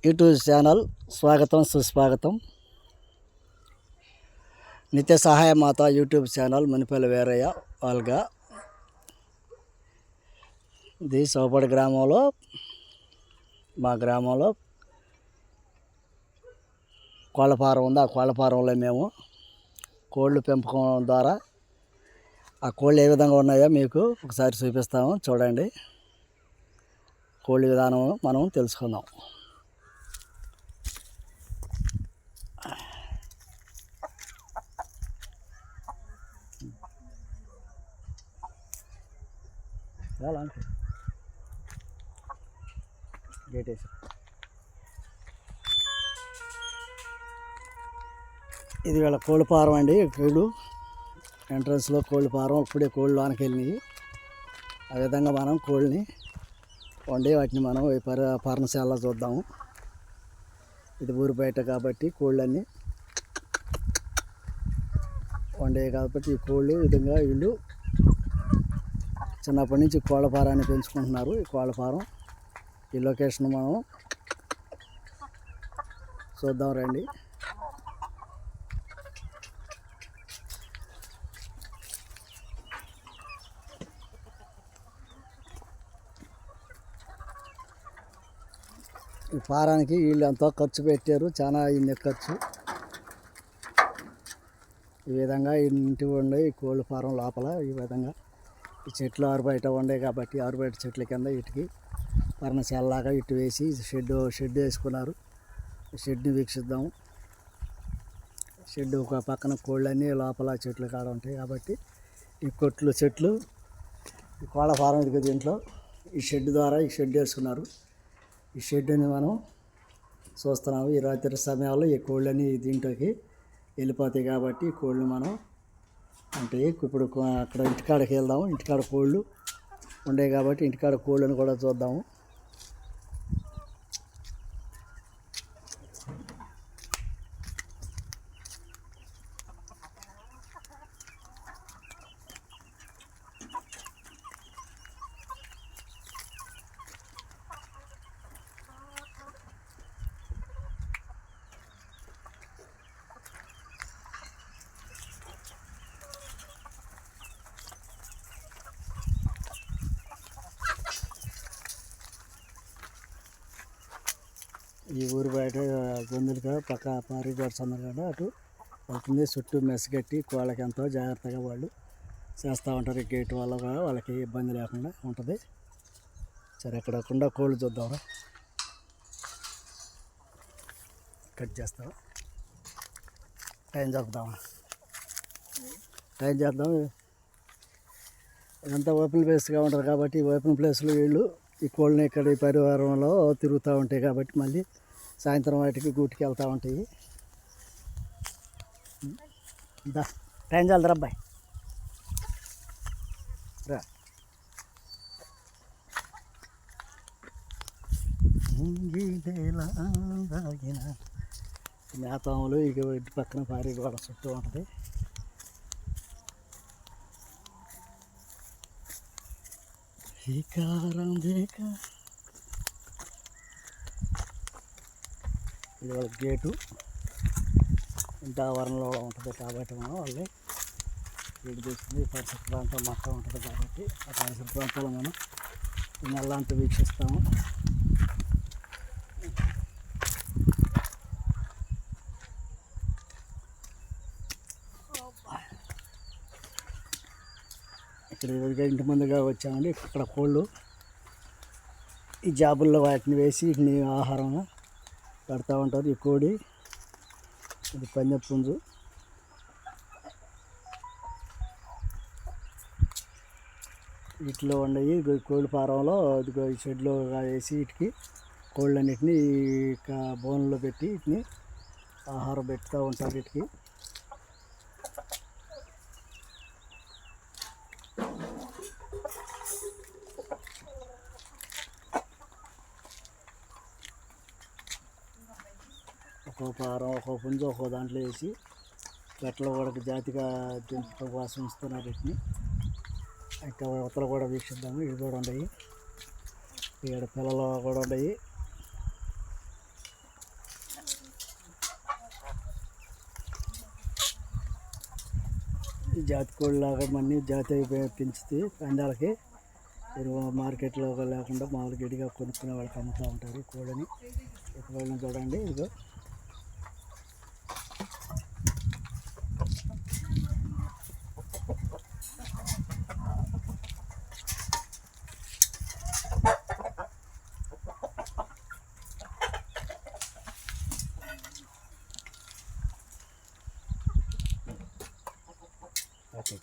YouTube channel స్వాగతం సుస్వాగతం. నిత్య సహాయ మాత యూట్యూబ్ ఛానల్ మునిపల్లి వీరయ్య వాళ్ళగా. ఇది సోపడి గ్రామంలో, మా గ్రామంలో కోళ్ళ ఫారం ఉంది. ఆ కోళ్ళ ఫారంలో మేము కోళ్ళు పెంపకం ద్వారా ఆ కోళ్ళు ఏ విధంగా ఉన్నాయో మీకు ఒకసారి చూపిస్తాము. చూడండి, కోళ్ళ విధానం మనం తెలుసుకుందాం. గేట్ వేసి ఇది వీళ్ళ కోళ్ళ ఫారం అండి. కోళ్ళు ఎంట్రన్స్లో కోళ్ళ ఫారం. ఇప్పుడే కోళ్ళు లోనికి వెళ్ళినాయి. ఆ విధంగా మనం కోళ్ళని వండి వాటిని మనం పర్ణశాలలో చూద్దాము. ఇది ఊరు బయట కాబట్టి కోళ్ళన్నీ వండే కాబట్టి ఈ కోళ్ళు విధంగా వీళ్ళు చిన్నప్పటి నుంచి కోళ్ళ ఫారాన్ని పెంచుకుంటున్నారు. ఈ కోళ్ళ ఫారం ఈ లొకేషన్ మనం చూద్దాం రండి. ఈ ఫారానికి వీళ్ళు ఎంతో ఖర్చు పెట్టారు, చాలా అయింది ఖర్చు. ఈ విధంగా ఇంటి ఉండే ఈ కోళ్ళ ఫారం లోపల ఈ విధంగా ఈ చెట్లు ఆరుబయట ఉండే కాబట్టి ఆరుబయట చెట్ల కింద వీటికి పర్ణశాలలాగా ఇటు వేసి షెడ్ వేసుకున్నారు. షెడ్ని వీక్షిద్దాము. షెడ్ ఒక పక్కన కోళ్ళన్నీ లోపల చెట్లు కాడ ఉంటాయి కాబట్టి ఈ చెట్లు ఈ కోళ్ళ ఫారం ఇది. దీంట్లో ఈ షెడ్ ద్వారా ఈ షెడ్ వేసుకున్నారు. ఈ షెడ్ని మనం చూస్తున్నాము. ఈ రాత్రి సమయాల్లో ఈ కోళ్ళని దీంట్లోకి వెళ్ళిపోతాయి కాబట్టి ఈ కోళ్ళు మనం అంటే ఇప్పుడు అక్కడ ఇంటికాడకి వెళ్దాము. ఇంటికాడ కోళ్ళు ఉండే కాబట్టి ఇంటికాడ కోళ్ళని కూడా చూద్దాము. ఈ ఊరు బయట గొంతులుగా పక్క పారిగోడ్స్ అన్నారు కదా, అటు వెళ్తుంది. చుట్టూ మెస్ కట్టి కోళ్ళకి ఎంతో జాగ్రత్తగా వాళ్ళు చేస్తూ ఉంటారు. ఈ గేట్ వల్ల కూడా వాళ్ళకి ఇబ్బంది లేకుండా ఉంటుంది. సరే, ఎక్కడకుండా కోళ్ళు చూద్దాం. కట్ చేస్తావా? టైం చెప్దామా? టైం చేద్దాం. ఇదంతా ఓపెన్ ప్లేస్గా ఉంటుంది కాబట్టి ఈ ఓపెన్ ప్లేస్లో వీళ్ళు ఈ కోళ్ళని ఇక్కడ ఈ పరివారంలో తిరుగుతూ ఉంటాయి కాబట్టి మళ్ళీ సాయంత్రం వాటికి గూటికి వెళ్తూ ఉంటాయి. టైం చాలదు అబ్బాయి రా. మేతాములు ఇక ఇంటి పక్కన పారి గోడ చుట్టూ ఉంటుంది. ఇది వాళ్ళ గేటు ఇంటి ఆవరణలో ఉంటుంది కాబట్టి మనం వాళ్ళని గేటు తీసుకుని పరిసర ప్రాంతం మొత్తం ఉంటుంది కాబట్టి ఆ పరిసర ప్రాంతాలు మనం నెలంతా వీక్షిస్తాము. ఇక్కడ ఇంటి ముందుగా వచ్చామండి. ఇక్కడ కోళ్ళు ఈ జాబుల్లో వాటిని వేసి వీటిని ఆహారం పెడతా ఉంటారు. ఈ కోడి ఇది పందె పుంజు. వీటిలో ఉండయి కోళ్ళ ఫారంలో ఇదిగో ఈ షెడ్లో వేసి వీటికి కోళ్ళన్నిటిని బోన్లో పెట్టి వీటిని ఆహారం పెడుతూ ఉంటారు. వీటికి ఒక్కో ఫారం ఒక్కో పుంజు ఒక్కో దాంట్లో వేసి గట్ల కూడా జాతిగా పెంచడం కోసం ఉంచుతున్నారు. వీటిని ఇంకా అవతల కూడా వీక్షిద్దాము. ఇవి కూడా ఉన్నాయి. ఇక్కడ పిల్లలు కూడా ఉన్నాయి. ఈ జాతి కోళ్ళలాగా మన్ని జాతి పెంచుతూ పందాలకి మార్కెట్లో లేకుండా మామూలు గడిగా కొనుక్కునే వాళ్ళకి అమ్ముతూ ఉంటారు ఈ కోళ్ళని. ఈ కోళ్ళని చూడండి, ఇదిగో ఓకే.